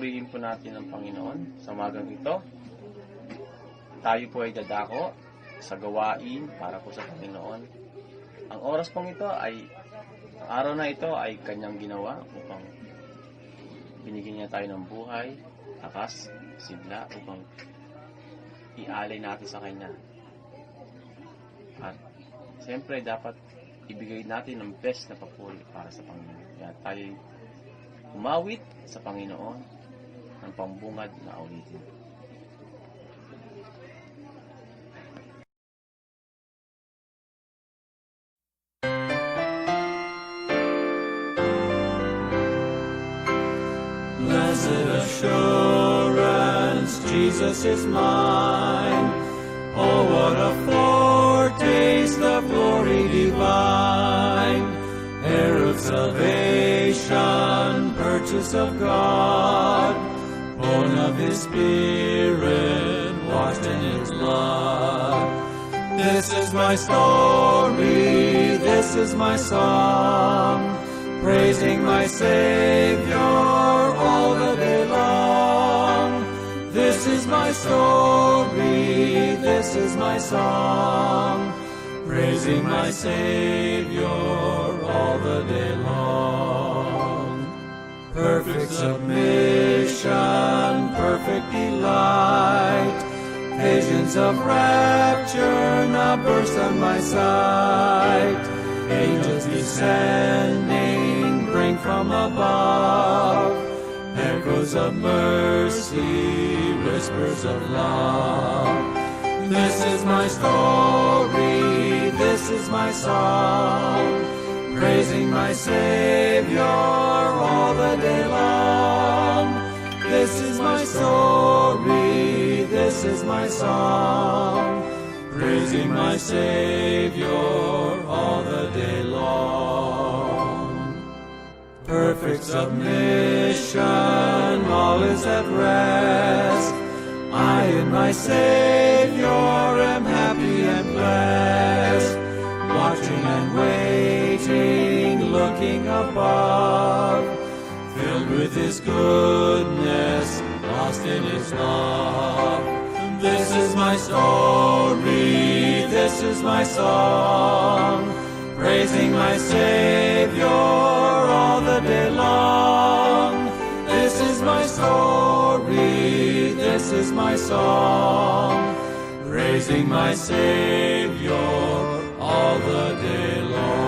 Papurihin po natin ang Panginoon sa umagang ito. Tayo po ay dadako sa gawain para po sa Panginoon. Ang oras pong ito ay, ang araw na ito ay Kanyang ginawa upang binigyan niya tayo ng buhay, lakas, sigla upang ialay natin sa Kanya. At siyempre dapat ibigay natin ang best na papuri para sa Panginoon. Kaya tayo umawit sa Panginoon ng pambungad na awitin. Blessed assurance, Jesus is mine. Oh, what a foretaste of glory divine, heir of salvation, purchase of God, born of His Spirit, washed in His blood. This is my story, this is my song, praising my Savior all the day long. This is my story, this is my song, praising my Savior all the day long. Perfect submission, perfect delight, visions of rapture now burst on my sight. Angels descending bring from above echoes of mercy, whispers of love. This is my story, this is my song, praising my Savior all the day long. This is my story, this is my song, praising my Savior all the day long. Perfect submission, all is at rest. I in my Savior am happy and blessed, watching and waiting, looking above, filled with His goodness, lost in His love. This is my story, this is my song, praising my Savior all the day long. This is my story, this is my song, praising my Savior all the day long.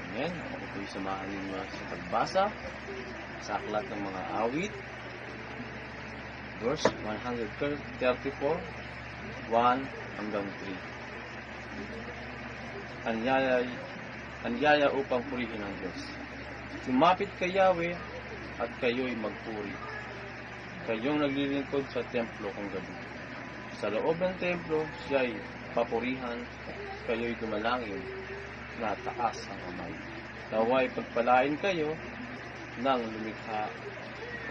Amen. Ako po'y samahan ninyo sa pagbasa sa aklat ng mga awit, verse 134, 1 hanggang 3. Anyaya upang purihin ang Diyos. Lumapit kay Yahweh at kayo'y magpuri. Kayong naglilingkod sa templo kung gabi. Sa loob ng templo, siya'y papurihan, kayo'y dumalangin na taas ang kamay. Naway pagpalain kayo ng lumikha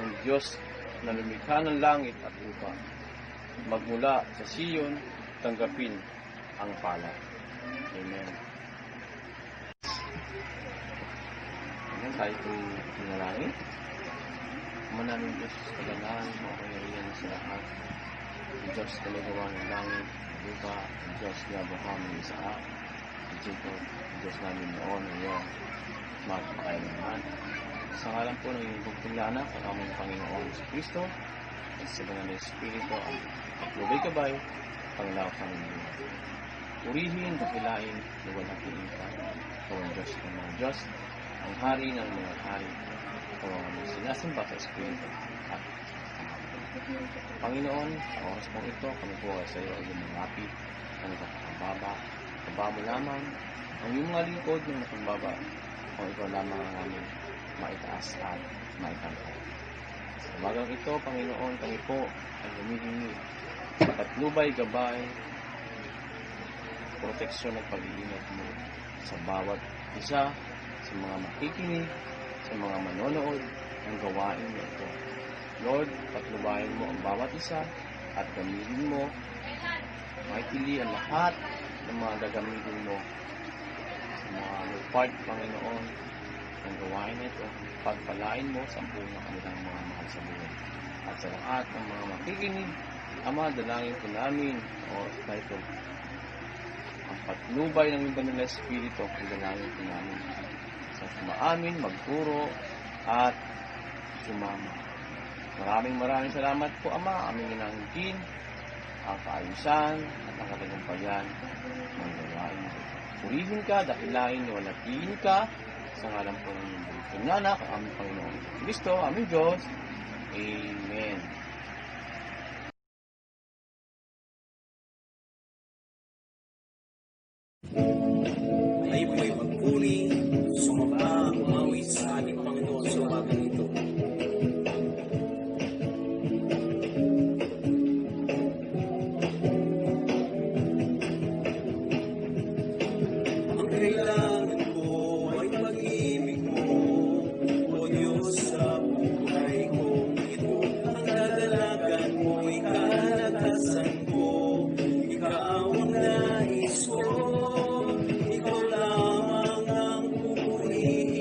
ng Diyos na lumikha ng langit at lupa. Magmula sa Siyon, tanggapin ang pala. Amen. Amen. Tayo po'y pinalangin. Manaming Diyos sa kaganahan, makakayarihan sa lahat. Ang Diyos talagawa ng langit, lupa, ang Diyos na Abraham ng Isaac, ang Jacob, ang Diyos namin noon, ngayon, mapakailangan. Sa ngalan po ng inyong bugtong anak, ang aming Panginoon sa Kristo, at sa banal na Espiritu, ang paglubay-kabay, panglaw sa ninyo. Purihin, dakilain, luwalhatiin ka, ang Diyos ng mga Diyos, ang hari ng mga hari, ang mga sinasamba sa Espiritu, at Panginoon, sa oras pong ito, kami po ay sa iyo ay lumapit, ang nakakababa, kababa lamang, ang iyong mga lingkod ng nakababa, kung ikaw lamang ang aming maitaas at maitangkad. Sa umagang ito, Panginoon, kami po ay humihingi patnubay, gabay, proteksyon at pag-iingat mo sa bawat isa, sa mga makikinig, sa mga manonood ng gawain na ito. Lord, patnubayan mo ang bawat isa at gamitin mo mightily ang lahat ng mga gagamitin mo sa mga part, Panginoon, ng gawain ito. Pagpalain mo sa buong ng kanilang mga mahal sa buhay. At sa lahat ng mga makikinig, Ama, dalangin ko namin oras na ito. Ang patnubay ng iba ng Espiritu, dalangin ko namin. Sa sumaamin, magturo, at sumama. Maraming salamat po, Ama, aming inanggin, ang kaayusan at ang katagumpayan ng gawain mo. Purihin ka, dakilain, niwalatiin ka sa ngalan po ng Anak, ang aming Panginoon Kristo, aming Diyos. Amen. Tayo po'y magpuri, sumamba, umawi sa ating Panginoon sa umagang ito. Ang kailangan ko ay pag-ibig mo, O Diyos, sa buhay ko. Ito ang kadalagan mo, ikalakasan ko, ikaw ang nais ko. Ikaw lamang ang pupurihin.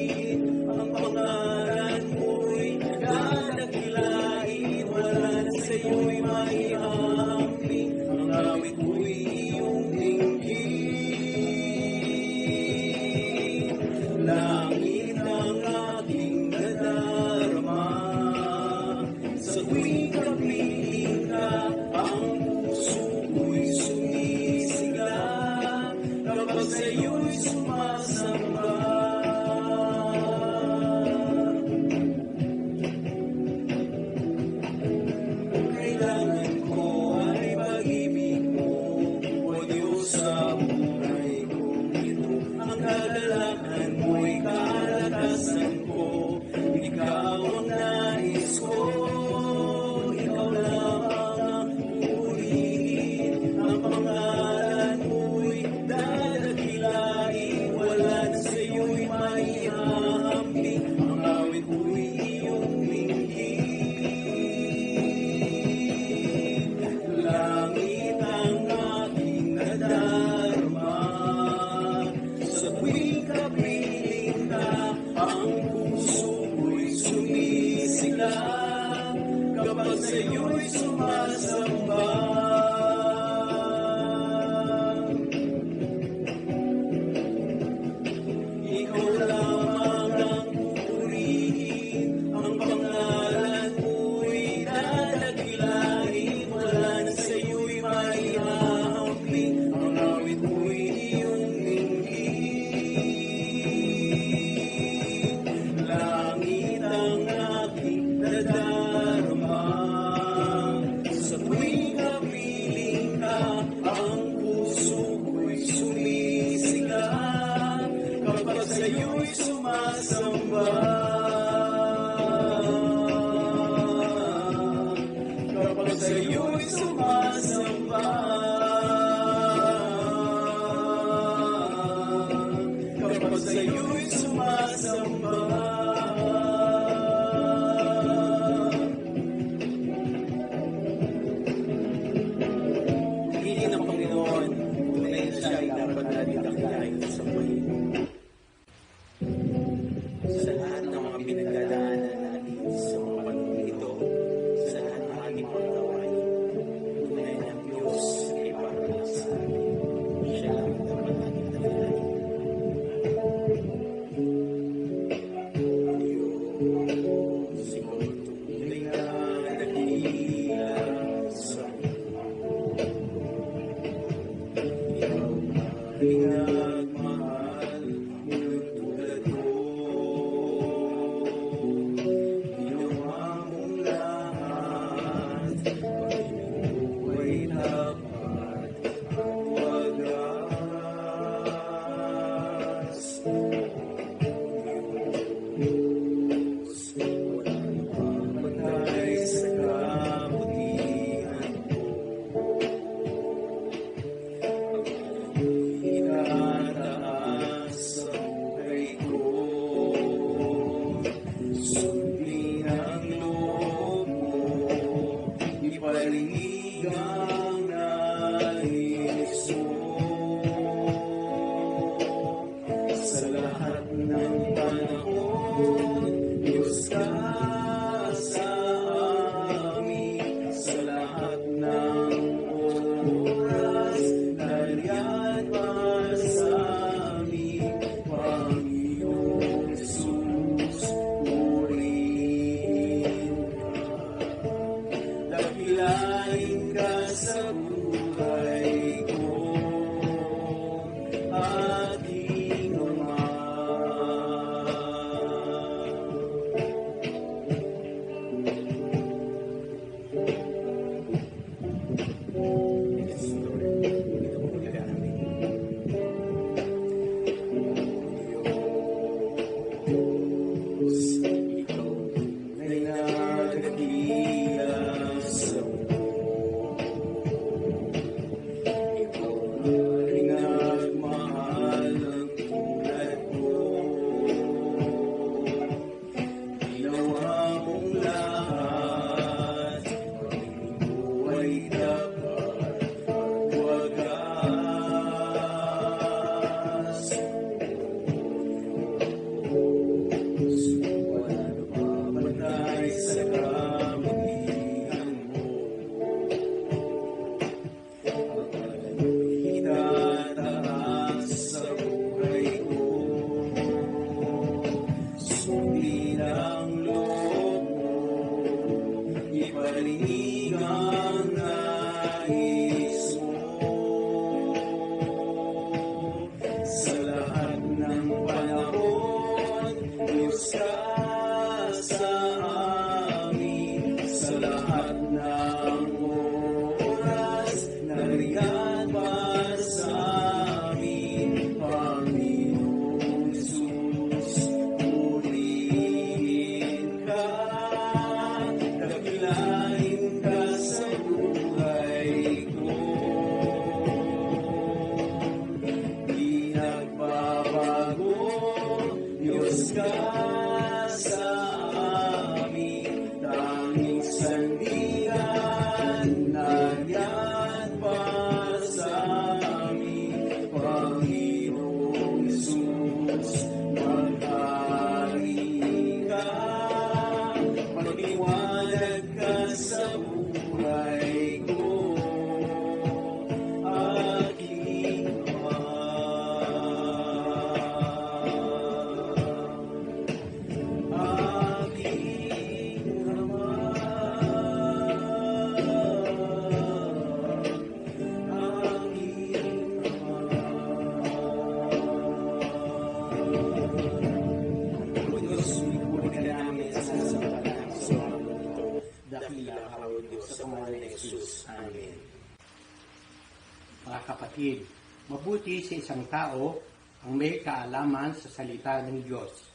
Mga kapatid, mabuti sa isang tao ang may kaalaman sa salita ng Diyos.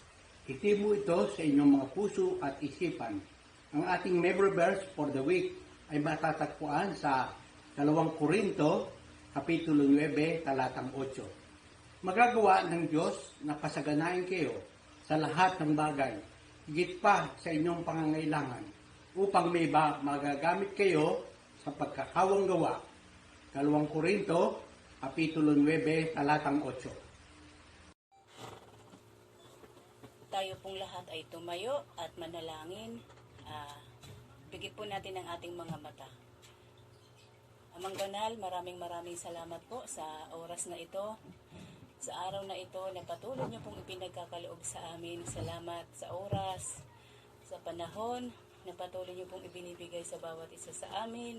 Itimo ito sa inyong mga puso at isipan. Ang ating memory verse for the week ay matatagpuan sa 2 Korinto, Kapitulo 9, talatang 8. Magagawa ng Diyos na pasaganain kayo sa lahat ng bagay, higit pa sa inyong pangangailangan, upang may magagamit kayo sa pagkakawang gawa. 2 Korinto, Kapitulo 9, talatang 8. Tayo pong lahat ay tumayo at manalangin. Bigit po natin ang ating mga mata. Amang Banal, maraming salamat po sa oras na ito. Sa araw na ito na patuloy niyo pong ipinagkakaloob sa amin. Salamat sa oras, sa panahon na patuloy niyo pong ibinibigay sa bawat isa sa amin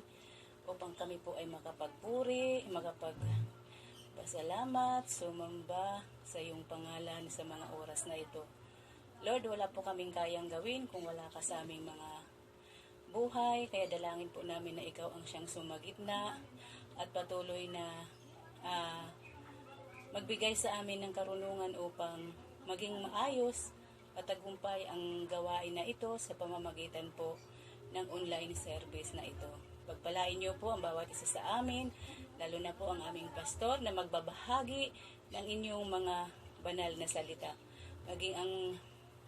upang kami po ay makapagpuri, makapagpasalamat, sumamba sa iyong pangalan sa mga oras na ito. Lord, wala po kaming kayang gawin kung wala ka sa aming mga buhay, kaya dalangin po namin na ikaw ang siyang sumagitna at patuloy na magbigay sa amin ng karunungan upang maging maayos at tagumpay ang gawain na ito sa pamamagitan po ng online service na ito. Pagpalain niyo po ang bawat isa sa amin, lalo na po ang aming pastor na magbabahagi ng inyong mga banal na salita. Maging ang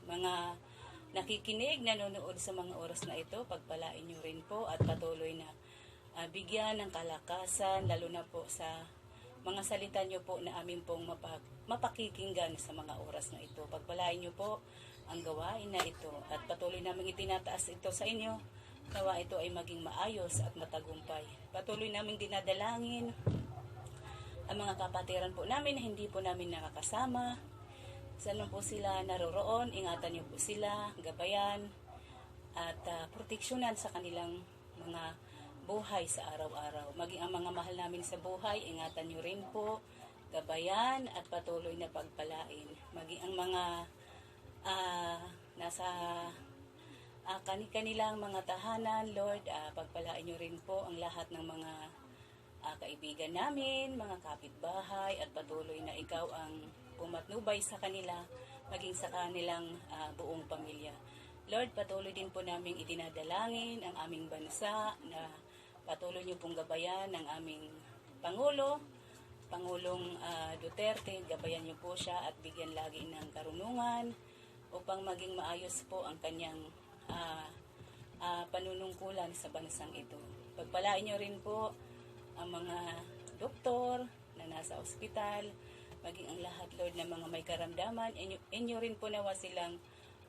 mga nakikinig, nanonood sa mga oras na ito, pagpalain niyo rin po at patuloy na bigyan ng kalakasan, lalo na po sa mga salita niyo po na amin pong mapakikinggan sa mga oras na ito. Pagpalain niyo po ang gawain na ito at patuloy namin itinataas ito sa inyo. Nawa ito ay maging maayos at matagumpay. Patuloy namin dinadalangin ang mga kapatiran po namin na hindi po namin nakakasama. Saan po sila naroroon, ingatan niyo po sila, gabayan at proteksyonan sa kanilang mga buhay sa araw-araw. Maging ang mga mahal namin sa buhay, ingatan niyo rin po, gabayan at patuloy na pagpalain. Maging ang mga nasa kanilang mga tahanan, Lord, pagpalain niyo rin po ang lahat ng mga kaibigan namin, mga kapitbahay at patuloy na ikaw ang pumatnubay sa kanila, maging sa kanilang buong pamilya. Lord, patuloy din po namin idinadalangin ang aming bansa na patuloy niyo pong gabayan ng aming Pangulong Duterte, gabayan niyo po siya at bigyan lagi ng karunungan upang maging maayos po ang kanyang panunungkulan sa bansang ito. Pagpalain niyo rin po ang mga doktor na nasa ospital, maging ang lahat, Lord, na mga may karamdaman, inyo rin po nawa silang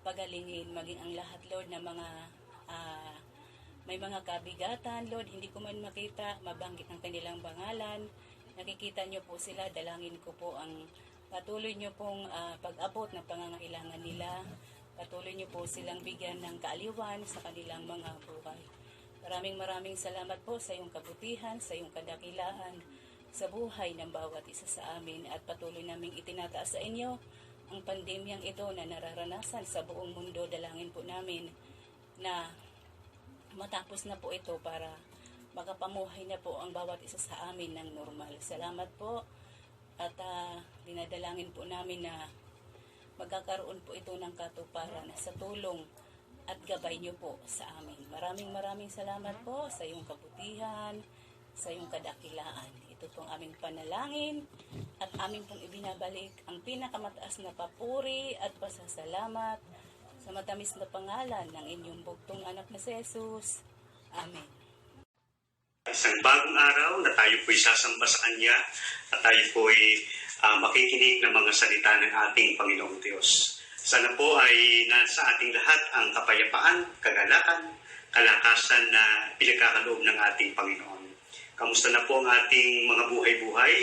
pagalingin, maging ang lahat, Lord, na mga may mga kabigatan, Lord, hindi ko man makita, mabanggit ang kanilang pangalan, nakikita nyo po sila, dalangin ko po ang patuloy nyo pong pag-abot ng pangangailangan nila, patuloy nyo po silang bigyan ng kaaliwan sa kanilang mga buhay. Maraming salamat po sa iyong kabutihan, sa iyong kadakilaan, sa buhay ng bawat isa sa amin at patuloy naming itinataas sa inyo ang pandemyang ito na nararanasan sa buong mundo. Dalangin po namin na matapos na po ito para makapamuhay na po ang bawat isa sa amin ng normal. Salamat po at dinadalangin po namin na magkakaroon po ito ng katuparan sa tulong at gabay niyo po sa amin. Maraming salamat po sa iyong kabutihan, sa iyong kadakilaan. Ito pong aming panalangin at aming pong ibinabalik ang pinakamataas na papuri at pasasalamat sa matamis na pangalan ng inyong bugtong anak na si Jesus. Amen. Isang bagong araw na tayo po'y sasamba sa Kanya at tayo po'y makikinig ng mga salita ng ating Panginoong Diyos. Sana po ay nasa ating lahat ang kapayapaan, kagalakan, kalakasan na pinagkakaloob ng ating Panginoon. Kamusta na po ang ating mga buhay-buhay?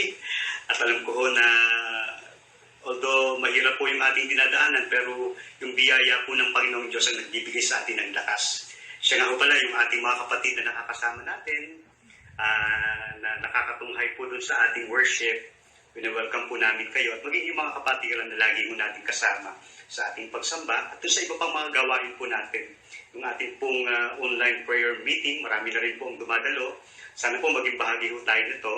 At alam ko na although mahirap po yung ating dinadaanan, pero yung biyaya po ng Panginoong Diyos ang nagbibigay sa atin ng lakas. Siya nga po pala yung ating mga kapatid na nakakasama natin, na nakakatunghay po dun sa ating worship. Welcome po namin kayo at maging yung mga kapatiran na lagi mo natin kasama sa ating pagsamba at sa iba pang mga gawain po natin. Yung ating pong online prayer meeting, marami na rin po ang dumadalo. Sana po maging bahagi ho tayo nito.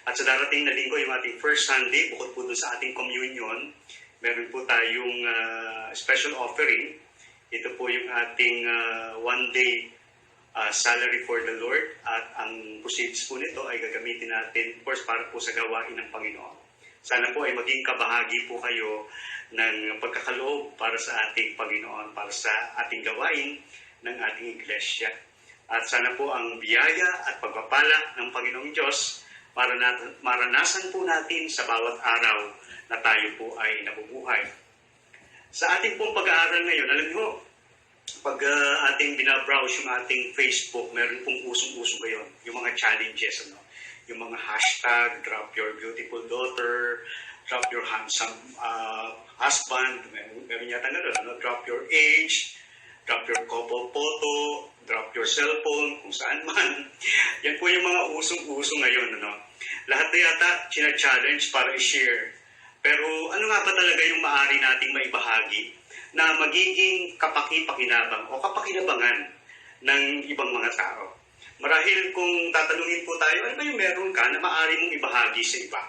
At sa darating na linggo, yung ating first Sunday, bukod po dun sa ating communion, meron po tayong special offering. Ito po yung ating one-day salary for the Lord. At ang proceeds po nito ay gagamitin natin, of course, para po sa gawain ng Panginoon. Sana po ay maging kabahagi po kayo ng pagkakaloob para sa ating Panginoon, para sa ating gawain ng ating iglesia. At sana po ang biyaya at pagpapala ng Panginoong Diyos para maranasan po natin sa bawat araw na tayo po ay nabubuhay. Sa ating pong pag-aaral ngayon, alam niyo, pag ating binabrowse yung ating Facebook, meron pong usong-uso ngayon, yung mga challenges, yung mga hashtag, drop your beautiful daughter, drop your handsome husband, meron yata gano'n, drop your age, drop your couple photo, drop your cellphone, kung saan man. Yan po yung mga usong-uso ngayon. Lahat na yata challenge para i-share. Pero ano nga ba talaga yung maaari nating maibahagi na magiging kapaki-pakinabang o kapakinabangan ng ibang mga tao? Marahil kung tatanungin po tayo, ano ba yung meron ka na maaari mong ibahagi sa iba?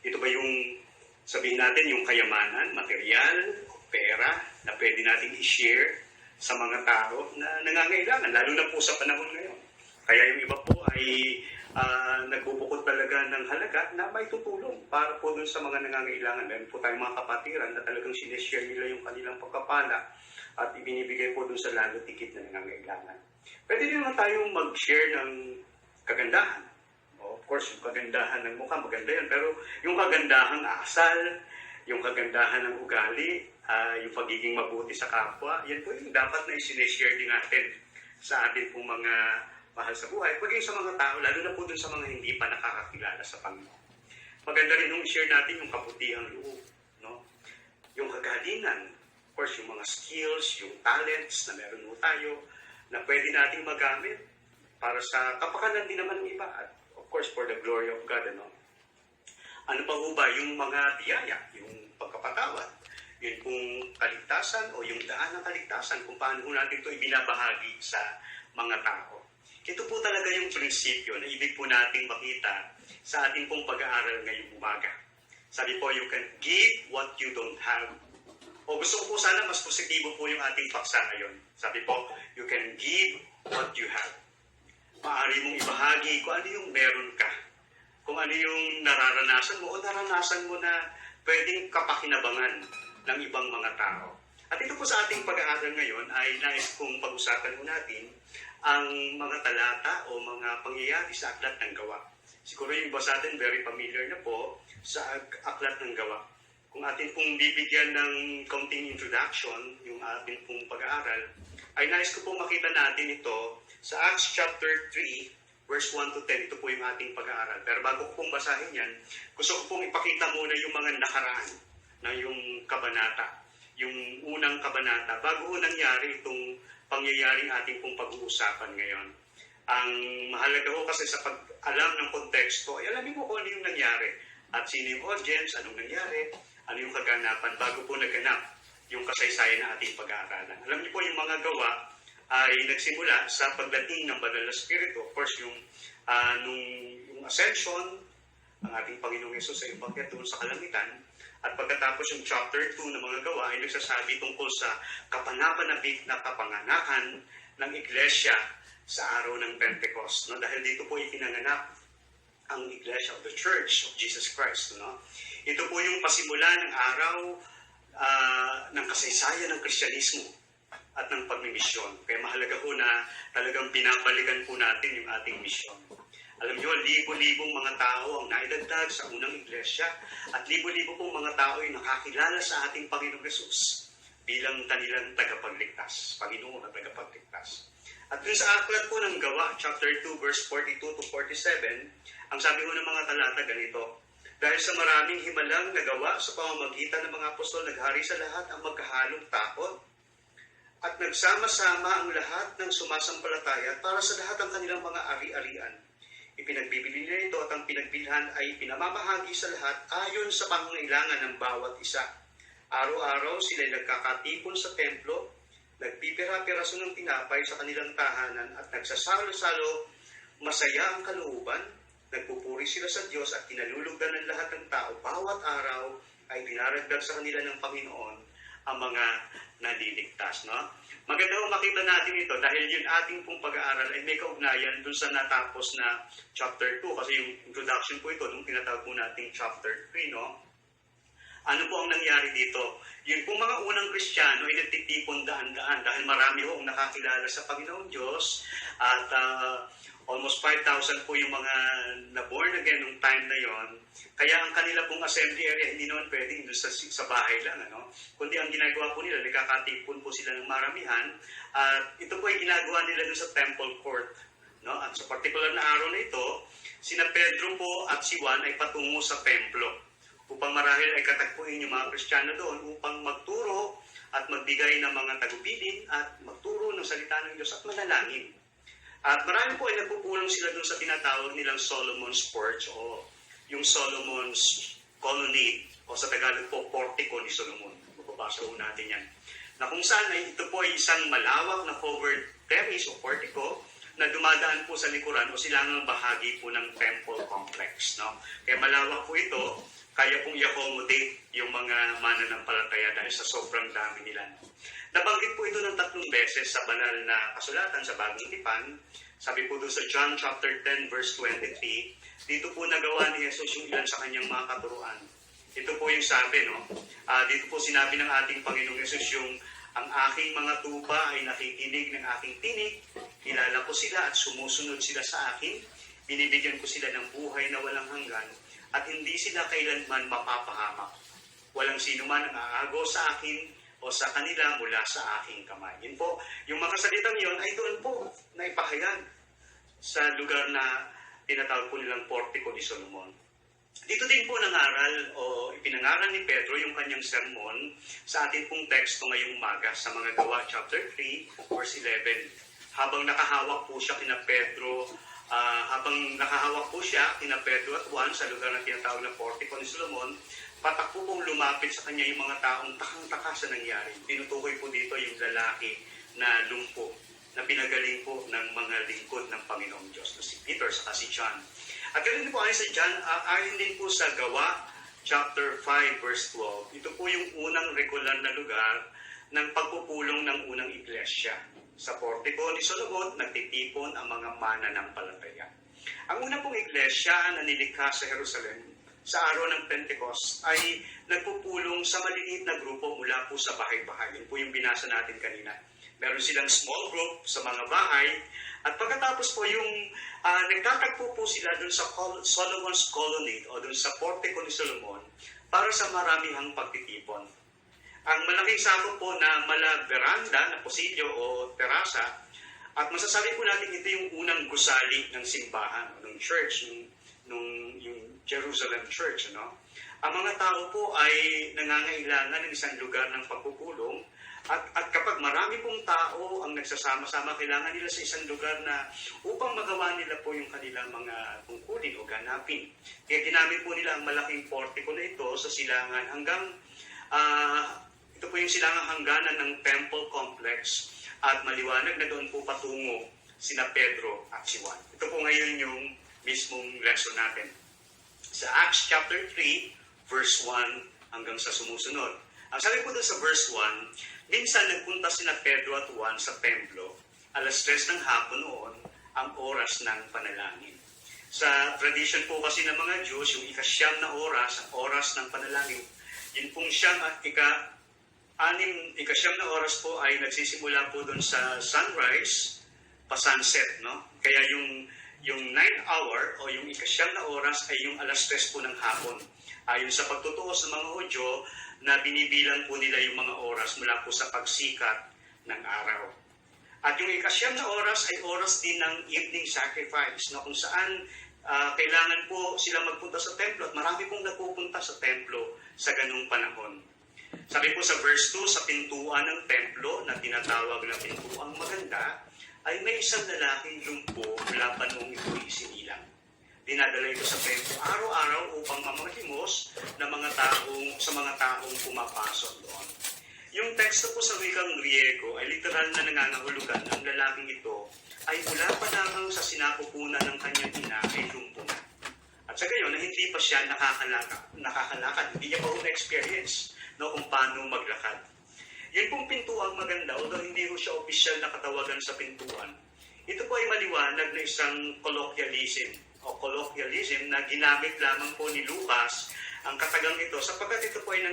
Ito ba yung, sabihin natin, yung kayamanan, material, pera, na pwede natin i-share sa mga tao na nangangailangan, lalo na po sa panahon ngayon. Kaya yung iba po ay nagbubukod talaga ng halaga na may tutulong para po dun sa mga nangangailangan. Meron po tayong mga kapatiran na talagang sineshare nila yung kanilang pagkapala at ibinibigay po dun sa lalo tikit na nangangailangan. Pwede din naman tayong mag-share ng kagandahan. Of course, yung kagandahan ng mukha, maganda yan. Pero yung kagandahan ng asal, yung kagandahan ng ugali, yung pagiging mabuti sa kapwa, yan po yung dapat na isineshare din natin sa atin pong mga mahal sa buhay. Pagiging sa mga tao, lalo na po dun sa mga hindi pa nakakakilala sa Panginoon. Maganda rin yung share natin yung kabutihang loob. No? Yung kagalingan, of course, yung mga skills, yung talents na meron mo tayo, na pwede nating magamit para sa kapakanan din naman ng iba. At of course, for the glory of God. Ano pa ho ba yung mga biyaya, yung pagkapatawad, yun kung kaligtasan o yung daan ng kaligtasan, kung paano natin ito ibinabahagi sa mga tao. Ito po talaga yung prinsipyo na ibig po nating makita sa ating pong pag-aaral ngayong umaga. Sabi po, you can give what you don't have. O gusto ko po sana mas positibo po yung ating paksa ngayon. Sabi po, you can give what you have. Maaari mong ibahagi kung ano yung meron ka. Kung ano yung nararanasan mo o naranasan mo na pwedeng kapakinabangan ng ibang mga tao. At ito po sa ating pag-aaral ngayon ay nais kong pag-usapan po natin ang mga talata o mga pangyayari sa Aklat ng Gawa. Siguro yung iba sa atin very familiar na po sa Aklat ng Gawa. Kung atin pong bibigyan ng kaunting introduction, yung ating pong pag-aaral, ay nais ko pong makita natin ito sa Acts chapter 3, verse 1 to 10. Ito po yung ating pag-aaral. Pero bago ko pong basahin yan, gusto ko pong ipakita muna yung mga nakaraan na yung kabanata. Yung unang kabanata, bago nangyari itong pangyayaring ating pong pag-uusapan ngayon. Ang mahalaga ko kasi sa pag-alam ng konteksto, ay alamin mo kung ano yung nangyari. At sino yung audience, anong nangyari, ano yung kaganapan bago po naganap yung kasaysayan ng ating pag-aaralan. Alam niyo po yung mga gawa ay nagsimula sa pagdating ng Banal na Espiritu. Of course, yung ascension, ang ating Panginoong Yesus ay umakyat doon sa kalangitan. At pagkatapos yung chapter 2 ng mga gawa ay nagsasabi tungkol sa kapanapanabik na kapanganakan ng Iglesia sa araw ng Pentecost. No? Dahil dito po ipinanganak ang Iglesia of the Church of Jesus Christ. No? Ito po yung pasimula ng araw ng kasaysayan ng Kristyanismo at ng pagmimisyon. Kaya mahalaga po na talagang binabalikan po natin yung ating misyon. Alam niyo, libo-libong mga tao ang naidagdag sa unang iglesia at libo-libo pong mga tao ay nakakilala sa ating Panginoong Yesus bilang kanilang tagapagligtas, Panginoon at tagapagligtas. At dun sa aklat po ng Gawa, chapter 2, verse 42 to 47, ang sabi ko ng mga talata ganito, dahil sa maraming himalang nagawa sa pamamagitan ng mga apostol, naghari sa lahat ang magkahalong takot at nagsama-sama ang lahat ng sumasampalataya para sa lahat ng kanilang mga ari-arian. Ipinagbibili nila ito at ang pinagbilhan ay pinamamahagi sa lahat ayon sa pangangailangan ng bawat isa. Araw-araw sila nagkakatipon sa templo, nagpipira-piraso ng tinapay sa kanilang tahanan at nagsasalo-salo, masaya ang kalooban, nagpupuri sila sa Diyos at kinalulugdan ng lahat ng tao. Bawat araw ay dinaragdag sa kanila ng Panginoon ang mga naliligtas. No? Maganda kung makita natin ito dahil yung ating pong pag-aaral ay may kaugnayan dun sa natapos na chapter 2 kasi yung introduction po ito nung tinatawag po nating chapter 3. No? Ano po ang nangyari dito? Yung pong mga unang Kristiyano ay nagtitipon daan-daan dahil marami ho ang nakakilala sa Panginoong Diyos at almost 5,000 po yung mga na-born again nung time na yon. Kaya ang kanila pong assembly area hindi naman pwedeng doon sa bahay lang. Ano? Kundi ang ginagawa po nila, nagkakatipon po sila ng maramihan at ito po ay ginagawa nila doon sa temple court. No? At sa particular na araw na ito, sina Pedro po at si Juan ay patungo sa templo upang marahil ay katagpuin yung mga Kristiyano doon upang magturo at magbigay ng mga tagubilin at magturo ng salita ng Diyos at manalangin. At marami po ay nagpupulong sila doon sa tinatawag nilang Solomon's Porch o yung Solomon's Colonnade o sa Tagalog po, Portico ni Solomon. Mababasa po natin yan. Na kung saan ay ito po ay isang malawak na covered terrace o portico na dumadaan po sa likuran o silangang bahagi po ng temple complex. No? Kaya malawak po ito, kaya pong i-accommodate yung mga mananampalataya dahil sa sobrang dami nila. Nabanggit po ito ng 3 beses sa banal na kasulatan sa Bagong Tipan. Sabi po doon sa John chapter 10 verse 23, dito po nagawa ni Jesus yung ilan sa kanyang mga katuruan. Ito po yung sabi, no? Dito po sinabi ng ating Panginoong Jesus yung ang aking mga tupa ay nakikinig ng aking tinig, kilala ko sila at sumusunod sila sa akin, binibigyan ko sila ng buhay na walang hanggan, at hindi sila kailanman mapapahamak. Walang sino man ang aago sa akin o sa kanila mula sa aking kamay. Yun po, yung mga salitang yun ay doon po na ipahayag sa lugar na tinatawag po nilang Portico ni Solomon. Dito din po nangaral o ipinangaral ni Pedro yung kanyang sermon sa ating pong teksto ngayong umaga sa mga Gawa chapter 3 verse 11. Habang nakahawak po siya kina Pedro at Juan sa lugar na tinatawag na Portico ni Solomon, patak po pong lumapit sa kanya yung mga taong takang-taka sa nangyari. Tinutukoy po dito yung lalaki na lumpo, na pinagaling po ng mga lingkod ng Panginoong Diyos, na si Peter sa si John. At ganun din po ayon sa John, ayon din po sa Gawa chapter 5 verse 12, ito po yung unang regular na lugar ng pagpupulong ng unang iglesia. Sa Portico ni Solomon, nagtitipon ang mga mananampalataya. Ang unang pong iglesia na nilikha sa Jerusalem sa araw ng Pentecost ay nagpupulong sa maliliit na grupo mula po sa bahay-bahay. Yun po yung binasa natin kanina. Meron silang small group sa mga bahay at pagkatapos po yung nagtatagpo po sila dun sa Solomon's Colonnade o dun sa Portico ni Solomon para sa maramihang pagtitipon. Ang malaking sakop po na mala veranda na posilyo o terasa at masasabi po natin ito yung unang gusali ng simbahan o ng church, yung Jerusalem Church. No? Ang mga tao po ay nangangailangan ng isang lugar ng pagpupulong at kapag marami pong tao ang nagsasama-sama, kailangan nila sa isang lugar na upang magawa nila po yung kanilang mga tungkulin o ganapin. Kaya ginamit po nila ang malaking portico na ito sa silangan hanggang ito po yung silangang hangganan ng temple complex at maliwanag na doon po patungo sina Pedro at si Juan. Ito po ngayon yung mismong lesson natin. Sa Acts chapter 3, verse 1 hanggang sa sumusunod. Ang sabi po doon sa verse 1, minsan nagpunta sina Pedro at Juan sa templo, 3:00 ng hapon noon, ang oras ng panalangin. Sa tradition po kasi ng mga Diyos, yung ika-9 na oras, ang oras ng panalangin, yun pong ika-9 na oras po ay nagsisimula po doon sa sunrise, pa-sunset, no? Kaya yung 9th hour o yung ika-9 na oras ay yung 3:00 po ng hapon. Ayon sa pagtutuo sa mga Hudyo na binibilang po nila yung mga oras mula po sa pagsikat ng araw. At yung ika-9 na oras ay oras din ng evening sacrifice, na kung saan kailangan po sila magpunta sa templo at marami pong nagpupunta sa templo sa ganung panahon. Sabi po sa verse 2, sa pintuan ng templo na tinatawag na pintuang maganda, ay may isang lalaking lumpo mula pa noong ito'y sinilang. dinadala ito sa templo araw-araw upang mamanglimos sa mga taong pumapasok doon. Yung teksto po sa wikang Griego ay literal na nangangahulugan ang lalaking ito ay mula pa lamang sa sinapupunan ng kanyang ina ay lumpo na. At sa gayon na hindi pa siya nakakalakad, hindi niya pa na-experience kung paano maglakad. Yun pong pintuang maganda, although hindi ho siya opisyal na katawagan sa pintuan. Ito po ay maliwanag na isang colloquialism na ginamit lamang po ni Lucas ang katagang ito sapagkat ito po ay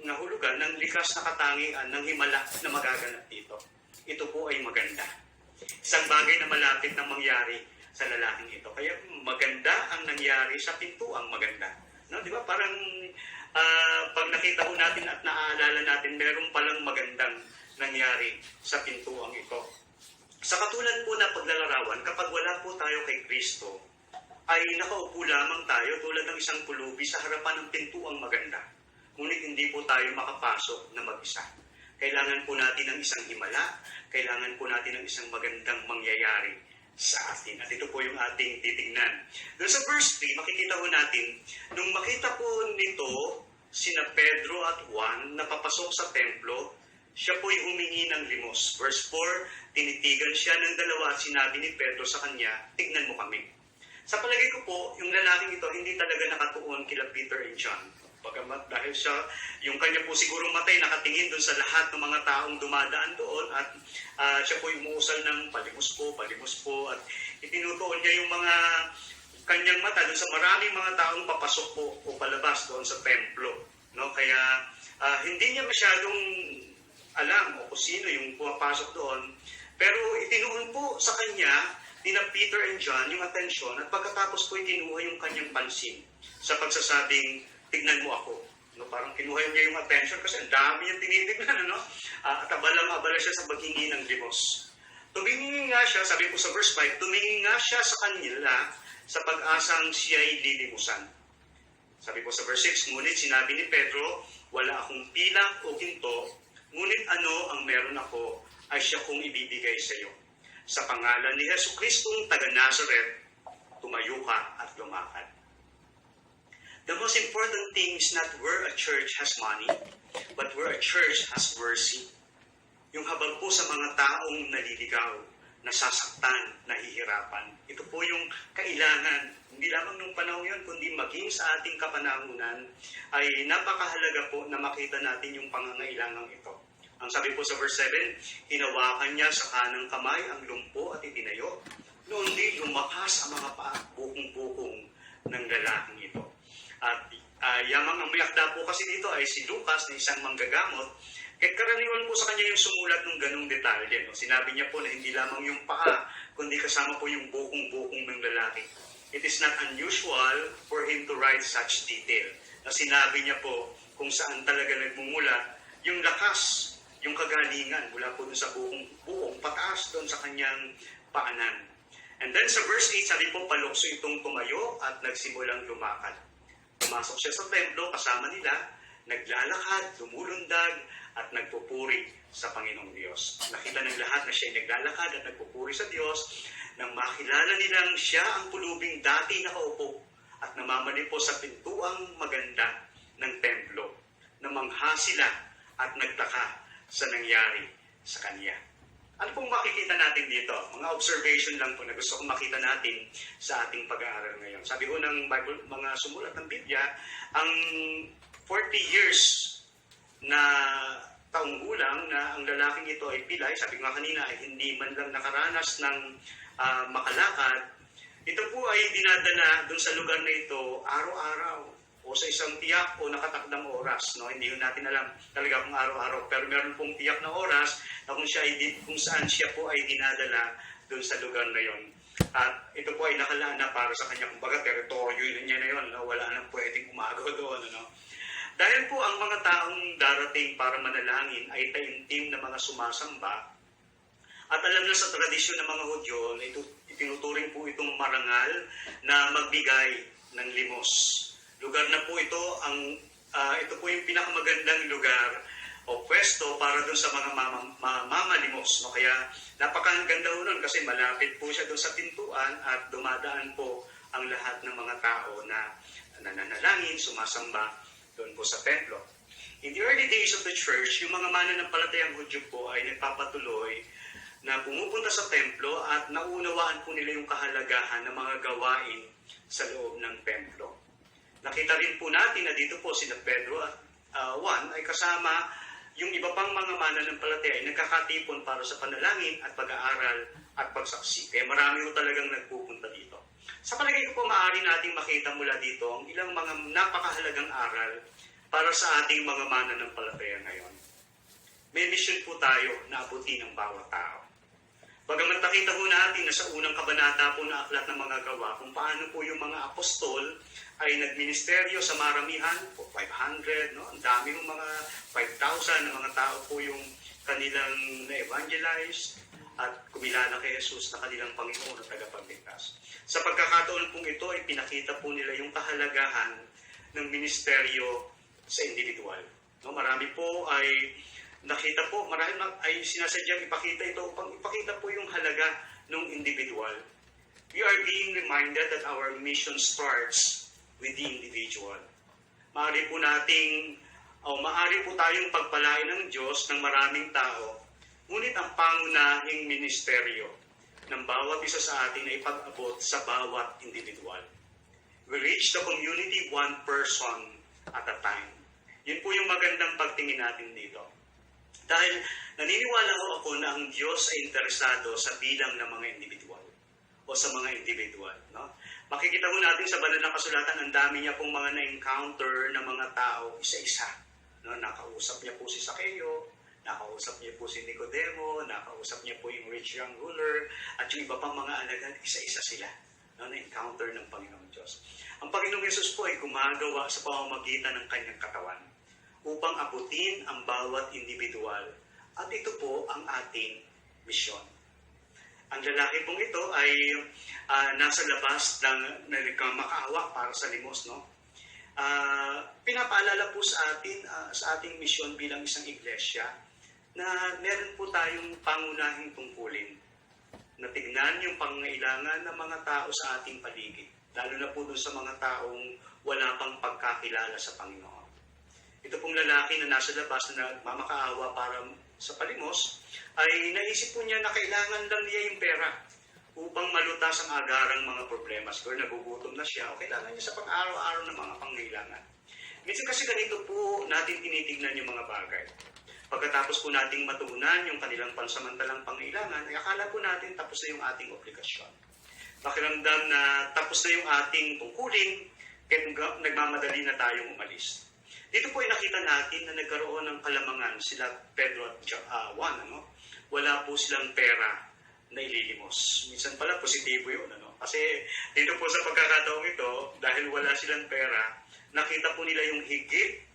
nahulugan ng likas na katangian ng himala na magaganap dito. Ito po ay maganda. Isang bagay na malapit na mangyari sa lalaking ito. Kaya maganda ang nangyari sa pintuang maganda. No, di ba? Parang pag nakita ko natin at naaalala natin, meron palang magandang nangyari sa pintuang ito. Sa katulad po na paglalarawan, kapag wala po tayo kay Kristo, ay nakaupo lamang tayo tulad ng isang pulubi sa harapan ng pintuang maganda. Ngunit hindi po tayo makapasok na mag-isa. Kailangan po natin ng isang himala, kailangan po natin ng isang magandang mangyayari sa atin. At ito po yung ating titignan. Doon sa verse 3, makikita po natin, nung makita po nito sina Pedro at Juan na papasok sa templo, siya po'y humingi ng limos. Verse 4, tinitigan siya ng dalawa at sinabi ni Pedro sa kanya, tignan mo kami. Sa palagay ko po, yung lalaking ito hindi talaga nakatuon kila Peter and John. Pagamat dahil siya, yung kanya po siguro matay, nakatingin doon sa lahat ng mga taong dumadaan doon at siya po umuusal ng palimos po at itinutuon niya yung mga kanyang mata doon sa maraming mga taong papasok po o palabas doon sa templo. No? Kaya hindi niya masyadong alam o kung sino yung pumapasok doon. Pero itinuon po sa kanya ni Peter and John yung atensyon at pagkatapos po kinuha yung kanyang pansin sa pagsasabing, tignan mo ako. No, parang kinuha niya yung attention kasi ang dami niyang tinitignan. At abalang-abala siya sa paghingi ng limos. Tumingin nga siya, sabi po sa verse 5, tumingin nga siya sa kanila sa pag-asang siya'y lilimusan. Sabi po sa verse 6, ngunit sinabi ni Pedro, wala akong pilak o ginto, ngunit ano ang meron ako ay siya kong ibibigay sa iyo. Sa pangalan ni Jesucristong taga-Nazareth, tumayo ka at lumakad. The most important thing is not where a church has money, but where a church has mercy. Yung habag po sa mga taong naliligaw, nasasaktan, nahihirapan. Ito po yung kailangan, hindi lamang nung panahon yun, kundi maging sa ating kapanahunan, ay napakahalaga po na makita natin yung pangangailangang ito. Ang sabi po sa verse 7, hinawakan niya sa kanang kamay ang lumpo at itinayo. Noon din lumakas ang mga paa, bukong-bukong ng lalaking ito. At yamang ang mayakda po kasi dito ay si Lucas na isang manggagamot. Kaya karaniwan po sa kanya yung sumulat ng ganung detalye. No? Sinabi niya po na hindi lamang yung paa, kundi kasama po yung bukong-bukong ng lalaki. It is not unusual for him to write such detail. Na sinabi niya po kung saan talaga nagmumula yung lakas, yung kagalingan mula po dun sa buong pataas doon sa kanyang paanan. And then sa verse 8, sabi po, palukso itong tumayo at nagsimulang lumakad. Pumasok siya sa templo kasama nila, naglalakad, lumulundag, at nagpupuri sa Panginoong Diyos. Nakita ng lahat na siya naglalakad at nagpupuri sa Diyos nang makilala nilang siya ang pulubing dati nakaupo at namamali po sa pintuang maganda ng templo. Namangha sila at nagtaka sa nangyari sa kanya. Ano pong makikita natin dito? Mga observation lang po na gusto kong makita natin sa ating pag-aaral ngayon. Sabi ko ng Bible, mga sumulat ng Biblia, ang 40 years na taong gulang na ang lalaking ito ay pilay, sabi ko nga kanina ay hindi man lang nakaranas ng makalakad, ito po ay dinadala dun sa lugar na ito araw-araw o sa isang tiyak o nakatakdang oras. No? Hindi natin alam talaga kung araw-araw, pero meron pong tiyak na oras na kung saan siya po ay dinadala dun sa lugar na yon. At ito po ay nakalaan na para sa kanya, kumbaga teritoryo niya na yon, no? Wala nang pwedeng umagaw doon. Ano? Dahil po ang mga taong darating para manalangin ay taimtim na mga sumasamba, at alam na sa tradisyon ng mga Hudyo, itinuturing po itong marangal na magbigay ng limos. Lugar na po ito, ito po yung pinakamagandang lugar o pwesto para doon sa mga mamalimos. No? Kaya napakaganda ho nun kasi malapit po siya doon sa pintuan at dumadaan po ang lahat ng mga tao na nananalangin, sumasamba doon po sa templo. In the early days of the church, yung mga mananampalatayang Hudyo po ay nagpapatuloy na pumupunta sa templo at naunawaan po nila yung kahalagahan ng mga gawain sa loob ng templo. Nakita rin po natin na dito po sina Pedro at Juan ay kasama yung iba pang mga mananampalataya ay nagkakatipon para sa panalangin at pag-aaral at pagsaksi. Kaya marami po talagang nagpupunta dito. Sa palagay ko po, maaari nating makita mula dito ang ilang mga napakahalagang aral para sa ating mga mananampalataya ngayon. May mission po tayo na abutin ang bawat tao. Bagamat nakita po natin na sa unang kabanata po na aklat ng mga gawa kung paano po yung mga apostol ay nagministeryo sa maramihan po, 500, no? Ang dami ng mga 5,000 na mga tao po yung kanilang na-evangelize at kumilala kay Jesus na kanilang Panginoon at tagapagligtas. Sa pagkakataon pong ito ay pinakita po nila yung kahalagahan ng ministeryo sa individual. No? Marami po ay nakita po, marami ay sinasadyang ipakita ito upang ipakita po yung halaga ng individual. We are being reminded that our mission starts with the individual. Maaari po tayong pagpalain ng Diyos ng maraming tao, ngunit ang pangunahing ministeryo ng bawat isa sa atin ay pag-abot sa bawat individual. We reach the community one person at a time. Yun po yung magandang pagtingin natin dito. Dahil naniniwala ko ako na ang Diyos ay interesado sa bilang ng mga individual o sa mga individual. No? Makikita mo natin sa banal na kasulatan, ang dami niya pong mga na-encounter na mga tao isa-isa. No? Nakausap niya po si Zaccheo, nakausap niya po si Nicodemo, nakausap niya po yung rich young ruler, at yung iba pang mga alagad, isa-isa sila. No? Na-encounter ng Panginoong Diyos. Ang Panginoong Yesus po ay gumagawa sa pamamagitan ng kanyang katawan upang abutin ang bawat individual. At ito po ang ating misyon. Ang lalaki pong ito ay nasa labas ng makaawa para sa limos. No? Pinapaalala po sa atin, sa ating misyon bilang isang iglesia, na meron po tayong pangunahing tungkulin na tignan yung pangangailangan ng mga tao sa ating paligid, lalo na po doon sa mga taong wala pang pagkakilala sa Panginoon. Ito pong lalaki na nasa labas na nagmamakaawa para sa palimos, ay naisip po niya na kailangan lang niya yung pera upang malutas ang agarang mga problema. Siguro nagugutom na siya o kailangan niya sa pang-araw-araw ng mga pangangailangan. Minsan kasi ganito po natin tinitignan yung mga bagay. Pagkatapos po nating matugunan yung kanilang pansamantalang pangailangan, ay akala po natin tapos na yung ating obligasyon. Pakiramdam na tapos na yung ating tungkulin, kaya nagmamadali na tayong umalis. Dito po ay nakita natin na nagkaroon ng kalamangan sila Pedro at Juan. Wala po silang pera na ililimos. Minsan pala positibo yun. Kasi dito po sa pagkakataong ito, dahil wala silang pera, nakita po nila yung higit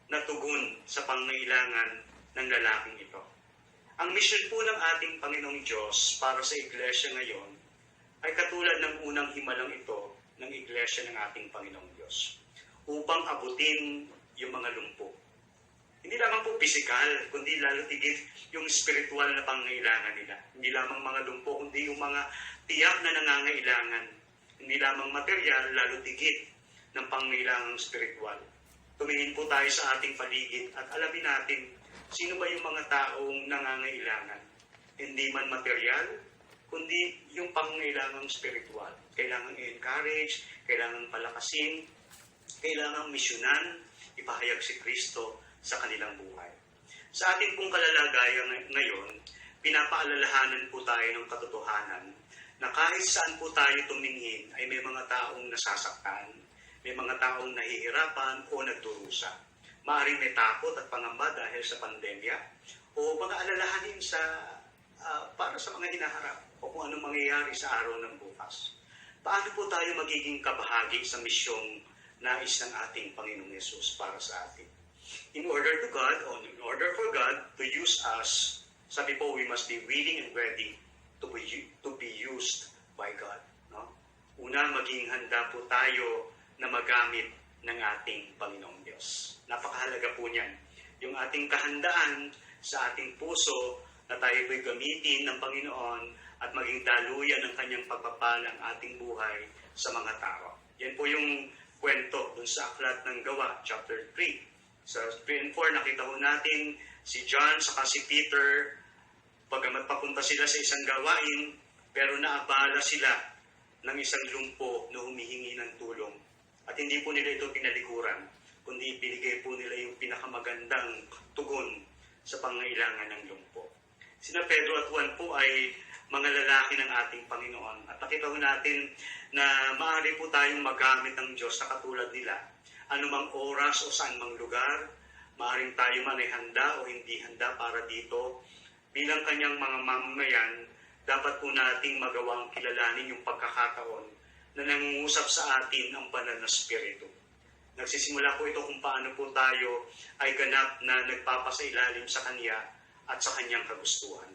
na tugon sa pangangailangan ng lalaking ito. Ang mission po ng ating Panginoong Diyos para sa iglesia ngayon ay katulad ng unang himalang ito ng iglesia ng ating Panginoong Diyos upang abutin yung mga lumpo. Hindi lamang po physical, kundi lalo tigit yung spiritual na pangangailangan nila. Hindi lamang mga lumpo, kundi yung mga tiyak na nangangailangan. Hindi lamang material, lalo tigit ng pangangailangang spiritual. Tumingin po tayo sa ating paligid at alamin natin sino ba yung mga taong nangangailangan. Hindi man material, kundi yung pangangailangang spiritual. Kailangan i-encourage, kailangan palakasin, kailangan misyonan, ipahayag si Kristo sa kanilang buhay. Sa ating pong kalalagayan ngayon, pinapaalalahanan po tayo ng katotohanan na kahit saan po tayo tumingin ay may mga taong nasasaktan, may mga taong nahihirapan o nagdurusa. Maaaring may takot at pangamba dahil sa pandemya o mga alalahanin para sa mga hinaharap o kung anong mangyayari sa araw ng bukas. Paano po tayo magiging kabahagi sa misyong nais ng ating Panginoong Yesus para sa atin? In order for God to use us, sabi po, we must be willing and ready to be used by God. No? Una, maging handa po tayo na magamit ng ating Panginoong Diyos. Napakahalaga po niyan. Yung ating kahandaan sa ating puso na tayo po'y gamitin ng Panginoon at maging daluyan ng kanyang pagpapalang ating buhay sa mga tao. Yan po yung kwento dun sa Aklat ng Gawa, chapter 3. Sa 3 and 4, nakita ho natin si John saka si Peter, pagamat papunta sila sa isang gawain, pero naabala sila ng isang lumpo na humihingi ng tulong. At hindi po nila ito pinalikuran, kundi binigay po nila yung pinakamagandang tugon sa pangailangan ng lumpo. Sina Pedro at Juan po ay mga lalaki ng ating Panginoon. At nakita ho natin na maaari po tayong magamit ng Diyos na katulad nila. Anumang oras o saan mang lugar, maaaring tayo man ay handa o hindi handa para dito. Bilang kanyang mga mamamayan, dapat po nating magawang kilalanin yung pagkakataon na nangungusap sa atin ang banal na Espiritu. Nagsisimula po ito kung paano po tayo ay ganap na nagpapasailalim sa Kanya at sa Kanyang kagustuhan.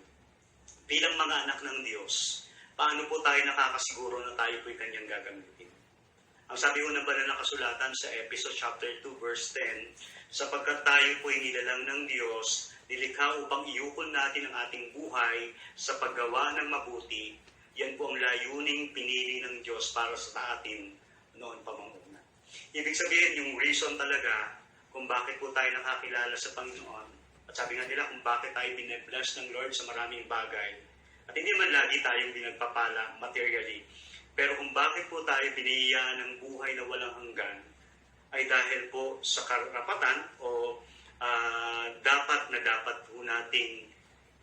Bilang mga anak ng Diyos, paano po tayo nakakasiguro na tayo po'y Kanyang gagamitin? Ang sabi ko ng banal na kasulatan sa Ephesians chapter 2 verse 10, sapagkat tayo po'y nilalang ng Diyos, nilikha upang iukol natin ang ating buhay sa paggawa ng mabuti. Yan po ang layuning pinili ng Diyos para sa atin noon pa mang una. Ibig sabihin, yung reason talaga kung bakit po tayo nakakilala sa Panginoon, at sabi nga nila kung bakit tayo bine-bless ng Lord sa maraming bagay, at hindi man lagi tayong binagpapala materially, pero kung bakit po tayo biniyayaan ng buhay na walang hanggan, ay dahil po sa karapatan o dapat po nating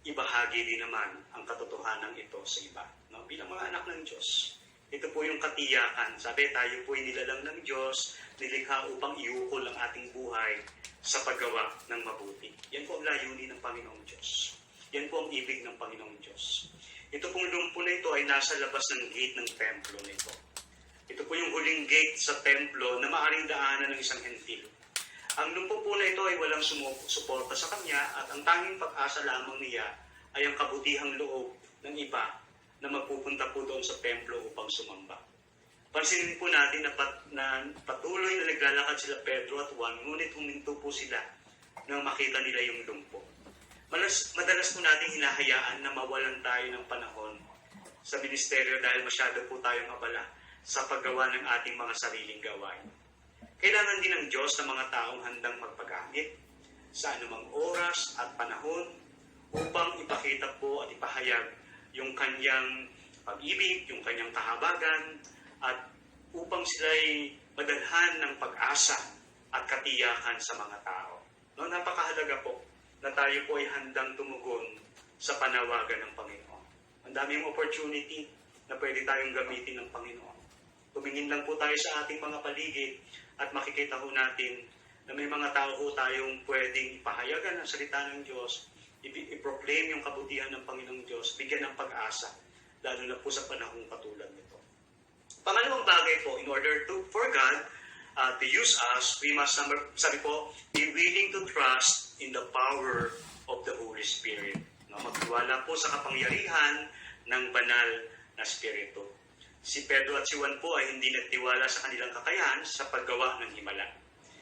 ibahagi din naman ang katotohanan ito sa iba. No? Bilang mga anak ng Diyos. Ito po yung katiyakan. Sabi, tayo po ay nilalang ng Diyos, nilikha upang iukol ang ating buhay sa paggawa ng mabuti. Yan po ang layunin ng Panginoong Diyos. Yan po ang ibig ng Panginoong Diyos. Ito pong lumpo na ito ay nasa labas ng gate ng templo nito. Ito po yung huling gate sa templo na maaaring daanan ng isang hentil. Ang lumpo po na ito ay walang suporta sa kanya at ang tanging pag-asa lamang niya ay ang kabutihang loob ng iba na magpupunta po doon sa templo upang sumamba. Pansinin po natin na patuloy na naglalakad sila Pedro at Juan, ngunit huminto po sila nang makita nila yung lumpo. Madalas po natin hinahayaan na mawalan tayo ng panahon sa ministeryo dahil masyado po tayong abala sa paggawa ng ating mga sariling gawain. Kailangan din ng Diyos ng mga taong handang magpagamit sa anumang oras at panahon upang ipakita po at ipahayag yung kanyang pag-ibig, yung kanyang kahabagan, at upang sila'y madalhan ng pag-asa at katiyakan sa mga tao. No, napakahalaga po na tayo po ay handang tumugon sa panawagan ng Panginoon. Ang daming opportunity na pwede tayong gamitin ng Panginoon. Tumingin lang po tayo sa ating mga paligid at makikita ho natin na may mga tao ho tayong pwedeng ipahayagan ang salita ng Diyos, i-proclaim yung kabutihan ng Panginoong Diyos, bigyan ng pag-asa, lalo na po sa panahong katulad nito. Pangalawang bagay po, in order for God to use us, we must, sabi po, be willing to trust in the power of the Holy Spirit. No, magtiwala po sa kapangyarihan ng banal na Espiritu. Si Pedro at si Juan po ay hindi nagtiwala sa kanilang kakayahan sa paggawa ng himala.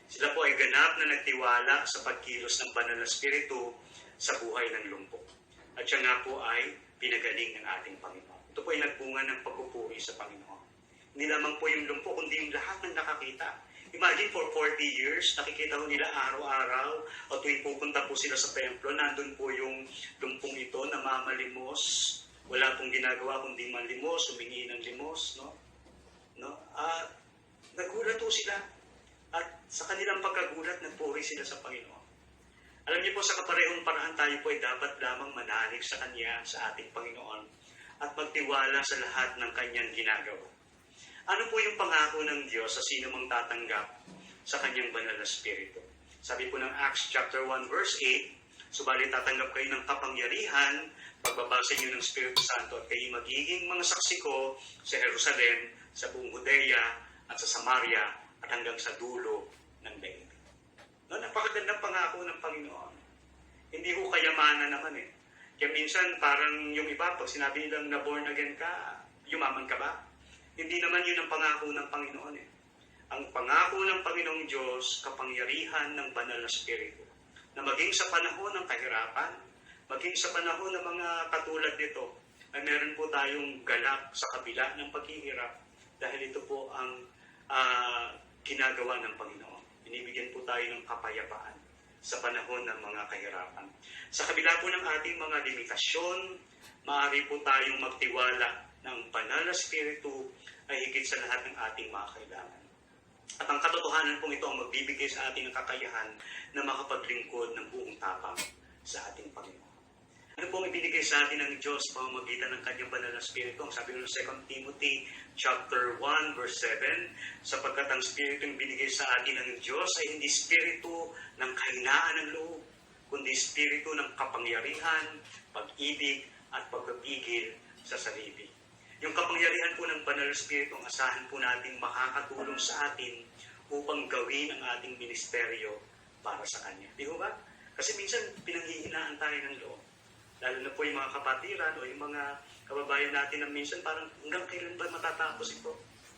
Sila po ay ganap na nagtiwala sa pagkilos ng banal na Espiritu sa buhay ng lumpo. At siya nga po ay pinagaling ng ating Panginoon. Ito po ay nagbunga ng pagpupuri sa Panginoon. Hindi lamang po yung lumpo, kundi yung lahat ng nakakita. Imagine for 40 years, nakikita ko nila araw-araw, o tuwing pupunta po sila sa templo, nandun po yung lumpong ito na mamalimos. Wala pong ginagawa kundi malimos, humingi ng limos. Nagulat po sila. At sa kanilang pagkagulat, nagpuri sila sa Panginoon. Alam niyo po, sa kaparehong paraan tayo po ay dapat lamang manalig sa Kanya, sa ating Panginoon, at magtiwala sa lahat ng Kanyang ginagawa. Ano po yung pangako ng Diyos sa sino mang tatanggap sa Kanyang banal na Espiritu? Sabi po ng Acts chapter 1 verse 8, subalit tatanggap kayo ng kapangyarihan, pagbabasa niyo ng Espiritu Santo, at kayo magiging mga saksi ko sa Jerusalem, sa buong Judea, at sa Samaria, at hanggang sa dulo ng daigdig. No, napakagandang pangako ng Panginoon. Hindi ko kayamanan naman eh. Kaya minsan parang yung iba, pag sinabi nilang na born again ka, yumaman ka ba? Hindi naman yun ang pangako ng Panginoon eh. Ang pangako ng Panginoong Diyos, kapangyarihan ng banal na Espiritu. Na maging sa panahon ng kahirapan, maging sa panahon ng mga katulad nito, ay meron po tayong galak sa kabila ng paghihirap. dahil ito po ang ginagawa ng Panginoon. Binibigyan po tayo ng kapayapaan sa panahon ng mga kahirapan. Sa kabila po ng ating mga limitasyon, maaari po tayong magtiwala ng banal na Espiritu ay higit sa lahat ng ating mga kailangan. At ang katotohanan pong ito ang magbibigay sa ating ng kakayahan na makapaglingkod ng buong tapang sa ating Panginoon. Ano pong ibinigay sa atin ng Diyos sa pamamagitan ng kanyang banal na Espiritu? Ang sabi ng 2 Timothy chapter 1 verse 7, sapagkat ang Espiritu yung binigay sa atin ng Diyos ay hindi Espiritu ng kahinaan ng loob, kundi Espiritu ng kapangyarihan, pag-ibig at pagpapigil sa sarili. Yung kapangyarihan po ng banal na Espiritu, ang asahan po natin makakatulong sa atin upang gawin ang ating ministeryo para sa Kanya. Di ba? Kasi minsan pinanghihinaan tayo ng loob. Lalo na po yung mga kapatiran o yung mga kababayan natin na minsan parang hanggang kailan ba matatapos ito?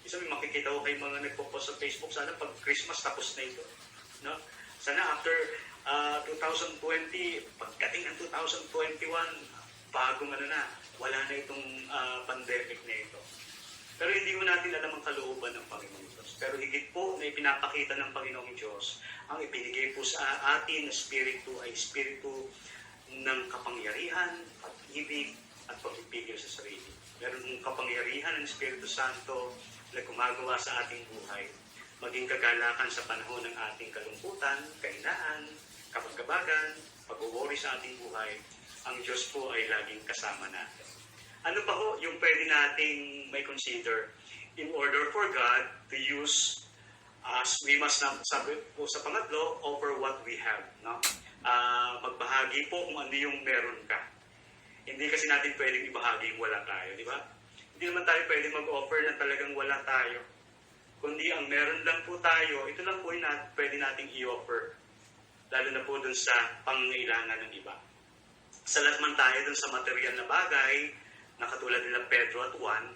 Isa may makikita ko kayo mga nagpo-post sa Facebook, sana pag Christmas tapos na ito. No? Sana after 2020, pagdating ng 2021, bagong wala na itong pandemic na ito. Pero hindi mo natin alam ang kalooban ng Panginoong Diyos. Pero higit po na ipinapakita ng Panginoong Diyos, ang ibinigay po sa atin na Espiritu ay Espiritu ng kapangyarihan, pag-ibig, at pagpipigil sa sarili. Meron ng kapangyarihan ng Espiritu Santo na gumagawa sa ating buhay, maging kagalakan sa panahon ng ating kalungkutan, kahinaan, kapagkabagan, pag-uwori sa ating buhay, ang Diyos po ay laging kasama natin. Ano pa ho yung pwede nating may consider in order for God to use us? We must not, sabi po sa pangatlo, offer what we have. No? Magbahagi po kung ano yung meron ka. Hindi kasi natin pwedeng ibahagi yung wala tayo, di ba? Hindi naman tayo pwedeng mag-offer na talagang wala tayo. Kundi ang meron lang po tayo, ito lang po yung pwede nating i-offer. Lalo na po dun sa pangangailangan ng iba. Salat man tayo dun sa material na bagay, na katulad nila Pedro at Juan,